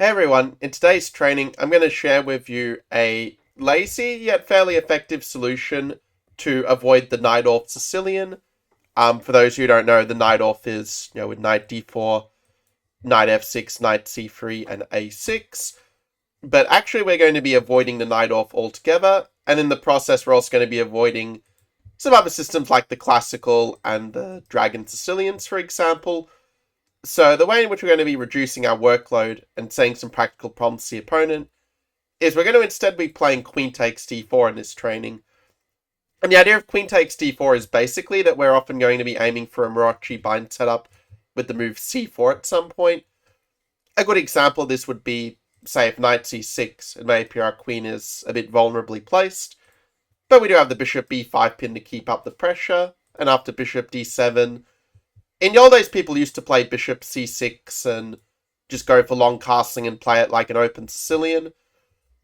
Hey everyone, in today's training, I'm going to share with you a lazy yet fairly effective solution to avoid the Najdorf Sicilian. For those who don't know, the Najdorf is, with knight d4, knight f6, knight c3, and a6. But actually, we're going to be avoiding the Najdorf altogether, and in the process, we're also going to be avoiding some other systems like the classical and the Dragon Sicilians, for example. So the way in which we're going to be reducing our workload and saying some practical problems to the opponent is we're going to instead be playing queen takes d4 in this training. And the idea of queen takes d4 is basically that we're often going to be aiming for a Morochi bind setup with the move c4 at some point. A good example of this would be, say, if knight c6, it may appear our queen is a bit vulnerably placed, but we do have the bishop b5 pin to keep up the pressure, and after bishop d7, in the old days, people used to play bishop c6 and just go for long castling and play it like an open Sicilian.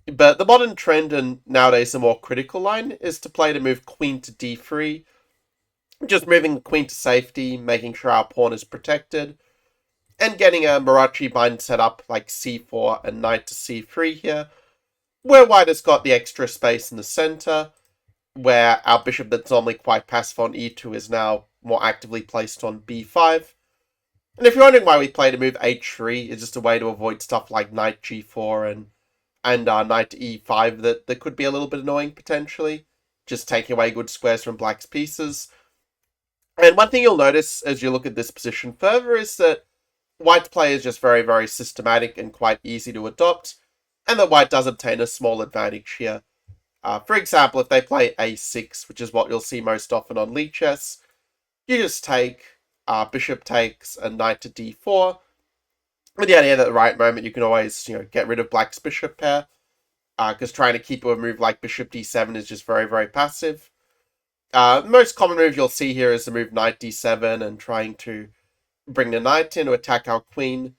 But the modern trend, and nowadays a more critical line, is to play to move queen to d3, just moving the queen to safety, making sure our pawn is protected, and getting a Morochi bind set up like c4 and knight to c3 here, where white has got the extra space in the center, where our bishop that's normally quite passive on e2 is now more actively placed on b5. And if you're wondering why we play to move h3, it's just a way to avoid stuff like knight g4 and knight to e5 that could be a little bit annoying potentially, just taking away good squares from black's pieces. And one thing you'll notice as you look at this position further is that white's play is just very, very systematic and quite easy to adopt, and that white does obtain a small advantage here. For example, if they play a6, which is what you'll see most often on Lichess, you just take bishop takes and knight to d4, with the idea that at the right moment you can always get rid of black's bishop pair, because trying to keep a move like bishop d7 is just very, very passive. The most common move you'll see here is the move knight d7 and trying to bring the knight in to attack our queen.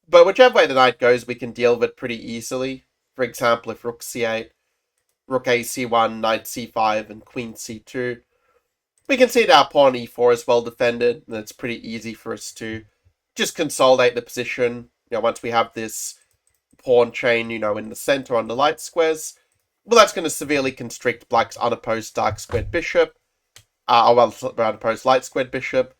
But whichever way the knight goes, we can deal with it pretty easily. For example, if rook c8, rook a c1, knight c5, and queen c2, we can see that our pawn e4 is well defended, and it's pretty easy for us to just consolidate the position. Once we have this pawn chain, in the center on the light squares, well, that's going to severely constrict black's unopposed dark squared bishop, unopposed light squared bishop.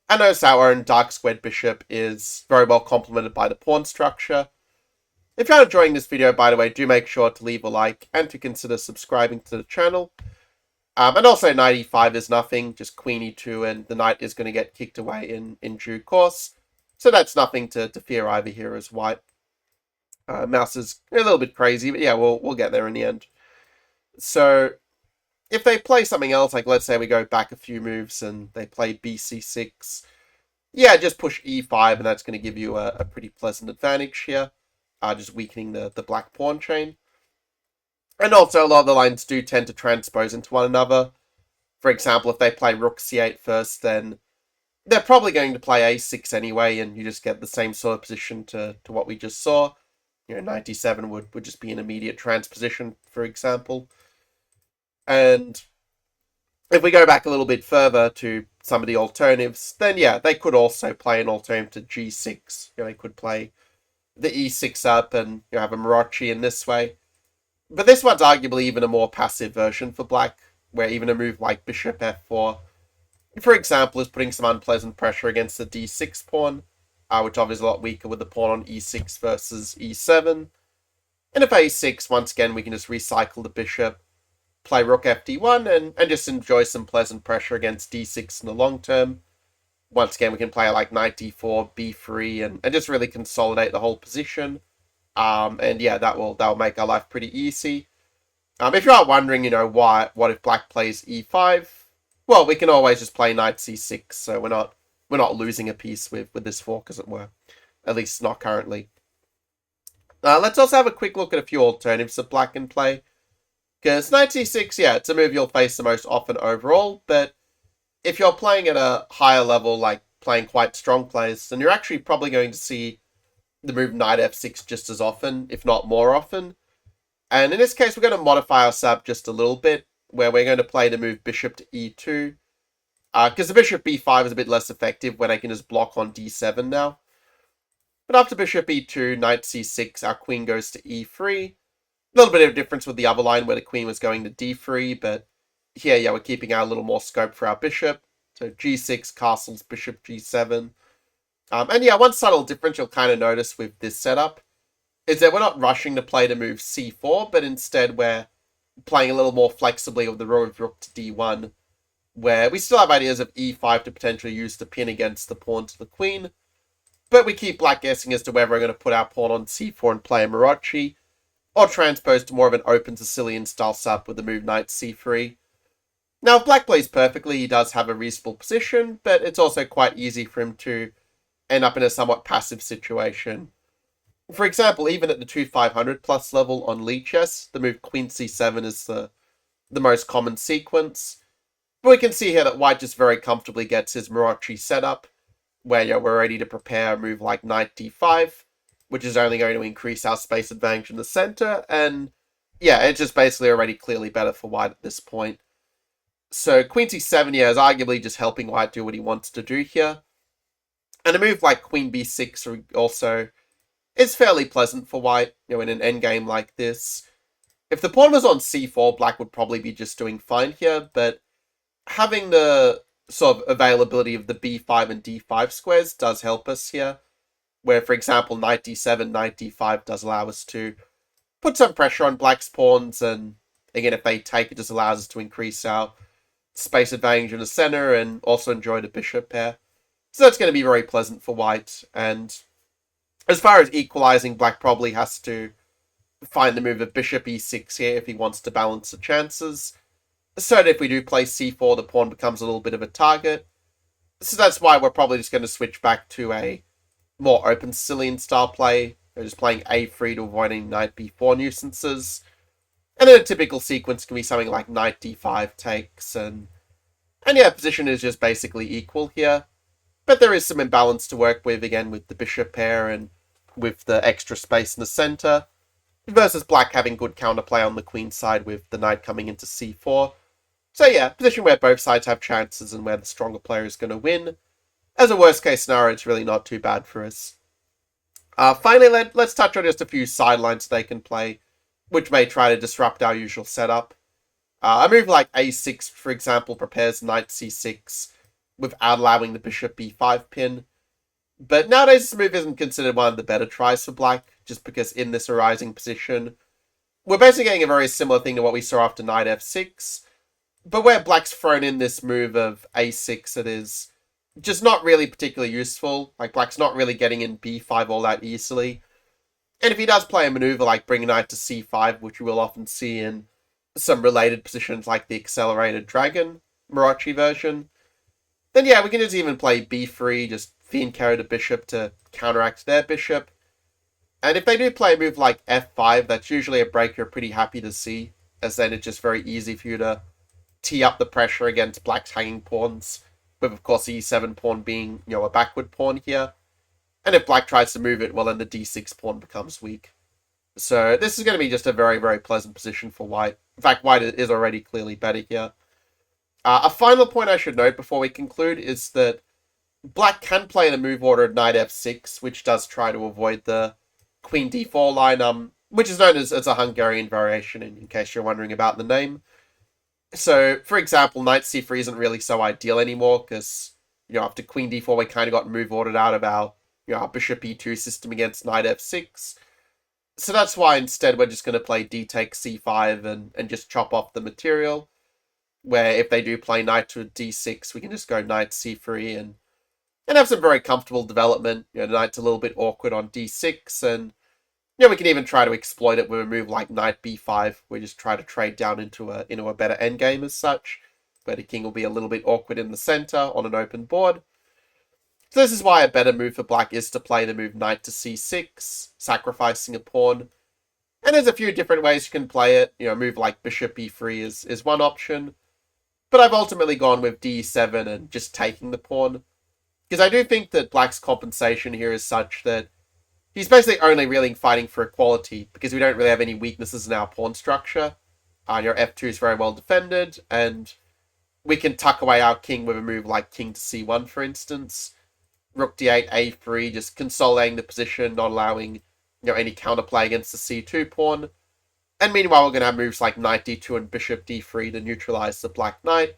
And notice our own dark squared bishop is very well complemented by the pawn structure. If you're enjoying this video, by the way, do make sure to leave a like and to consider subscribing to the channel. And also knight e5 is nothing, just queen e2, and the knight is going to get kicked away in due course. So that's nothing to fear either here as white. Mouse is a little bit crazy, but yeah, we'll get there in the end. So if they play something else, like let's say we go back a few moves and they play bc6, yeah, just push e5, and that's going to give you a pretty pleasant advantage here, just weakening the black pawn chain. And also, a lot of the lines do tend to transpose into one another. For example, if they play rook c8 first, then they're probably going to play a6 anyway, and you just get the same sort of position to what we just saw. Knight d7 would just be an immediate transposition, for example. And if we go back a little bit further to some of the alternatives, then yeah, they could also play an alternative to g6. They could play the e6 up and have a Morochi in this way. But this one's arguably even a more passive version for black, where even a move like bishop f4, for example, is putting some unpleasant pressure against the d6 pawn, which obviously is a lot weaker with the pawn on e6 versus e7. And if a6, once again, we can just recycle the bishop, play rook fd1, and just enjoy some pleasant pressure against d6 in the long term. Once again, we can play like knight d4, b3, and just really consolidate the whole position. And yeah, that will make our life pretty easy. If you are wondering, what if black plays e5? Well, we can always just play knight c6, so we're not losing a piece with this fork, as it were. At least not currently. Let's also have a quick look at a few alternatives that black can play. Because knight c6, yeah, it's a move you'll face the most often overall, but if you're playing at a higher level, like playing quite strong plays, then you're actually probably going to see the move knight f6 just as often, if not more often. And in this case, we're going to modify our sub just a little bit, where we're going to play the move bishop to e2. Because the bishop b5 is a bit less effective when I can just block on d7 now. But after bishop e2, knight c6, our queen goes to e3. A little bit of difference with the other line where the queen was going to d3, but here, yeah, we're keeping our little more scope for our bishop. So g6, castles, bishop g7. And yeah, one subtle difference you'll kind of notice with this setup is that we're not rushing to play to move c4, but instead we're playing a little more flexibly with the rook to d1, where we still have ideas of e5 to potentially use to pin against the pawn to the queen, but we keep black guessing as to whether we're going to put our pawn on c4 and play a Maroczy, or transpose to more of an open Sicilian style setup with the move knight c3. Now, if black plays perfectly, he does have a reasonable position, but it's also quite easy for him to end up in a somewhat passive situation. For example, even at the 2500 plus level on Lee chess, the move queen c7 is the most common sequence. But we can see here that white just very comfortably gets his Maroczy setup, where we're ready to prepare a move like knight d5, which is only going to increase our space advantage in the center, and yeah, it's just basically already clearly better for white at this point. So queen c7 here is arguably just helping white do what he wants to do here. And a move like queen b6 also is fairly pleasant for white, in an endgame like this. If the pawn was on c4, black would probably be just doing fine here, but having the sort of availability of the b5 and d5 squares does help us here, where, for example, knight d7, knight d5 does allow us to put some pressure on black's pawns, and again, if they take, it just allows us to increase our space advantage in the center and also enjoy the bishop pair. So that's going to be very pleasant for white, and as far as equalizing, black probably has to find the move of bishop e6 here if he wants to balance the chances. So that if we do play c4, the pawn becomes a little bit of a target. So that's why we're probably just going to switch back to a more open Sicilian style play. We're just playing a3 to avoid any knight b4 nuisances. And then a typical sequence can be something like knight d5 takes, and yeah, position is just basically equal here. But there is some imbalance to work with, again, with the bishop pair and with the extra space in the center, versus black having good counterplay on the queen side with the knight coming into c4. So yeah, position where both sides have chances and where the stronger player is going to win. As a worst case scenario, it's really not too bad for us. Finally, let's touch on just a few sidelines they can play, which may try to disrupt our usual setup. A move like a6, for example, prepares knight c6 without allowing the bishop b5 pin. But nowadays, this move isn't considered one of the better tries for black, just because in this arising position, we're basically getting a very similar thing to what we saw after knight f6, but where black's thrown in this move of a6, it is just not really particularly useful. Like, black's not really getting in b5 all that easily. And if he does play a maneuver like bring knight to c5, which you will often see in some related positions like the accelerated dragon Maroczy version, then yeah, we can just even play b3, just fiend carry the bishop to counteract their bishop. And if they do play a move like f5, that's usually a break you're pretty happy to see, as then it's just very easy for you to tee up the pressure against black's hanging pawns, with of course the e7 pawn being, a backward pawn here. And if black tries to move it, well then the d6 pawn becomes weak. So this is going to be just a very, very pleasant position for white. In fact, white is already clearly better here. A final point I should note before we conclude is that black can play the move order knight f6, which does try to avoid the queen d4 line, which is known as a Hungarian variation, in case you're wondering about the name. So, for example, knight c3 isn't really so ideal anymore, because, after queen d4, we kind of got move ordered out of our, our bishop e2 system against knight f6. So that's why instead we're just going to play d takes c5 and just chop off the material, where if they do play knight to d6, we can just go knight c3 and have some very comfortable development. Knight's a little bit awkward on d6, and we can even try to exploit it with a move like knight b5. We just try to trade down into a better endgame as such, where the king will be a little bit awkward in the center on an open board. So this is why a better move for black is to play the move knight to c6, sacrificing a pawn. And there's a few different ways you can play it. A move like bishop e3 is one option, but I've ultimately gone with d7 and just taking the pawn, because I do think that black's compensation here is such that he's basically only really fighting for equality, because we don't really have any weaknesses in our pawn structure. Your f2 is very well defended, and we can tuck away our king with a move like king to c1, for instance. rook d8, a3, just consolidating the position, not allowing any counterplay against the c2 pawn. And meanwhile, we're going to have moves like knight d2 and bishop d3 to neutralize the black knight.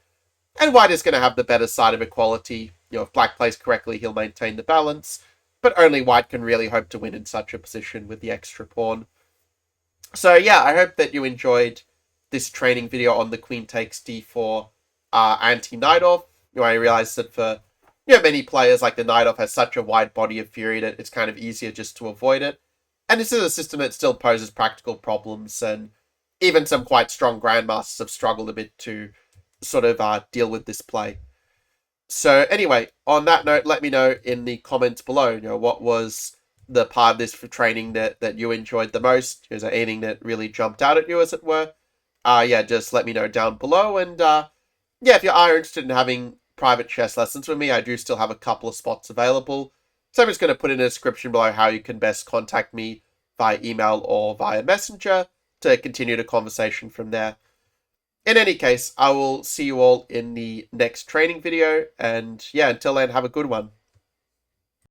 And white is going to have the better side of equality. If black plays correctly, he'll maintain the balance. But only white can really hope to win in such a position with the extra pawn. So yeah, I hope that you enjoyed this training video on the queen takes d4 anti-Najdorf. I realized that for many players, like the Najdorf has such a wide body of fury that it's kind of easier just to avoid it. And this is a system that still poses practical problems, and even some quite strong grandmasters have struggled a bit to sort of deal with this play. So anyway, on that note, let me know in the comments below, what was the part of this for training that you enjoyed the most? Is there anything that really jumped out at you, as it were? Yeah, just let me know down below. And yeah, if you are interested in having private chess lessons with me, I do still have a couple of spots available. So I'm just going to put in a description below how you can best contact me via email or via messenger to continue the conversation from there. In any case, I will see you all in the next training video. And yeah, until then, have a good one.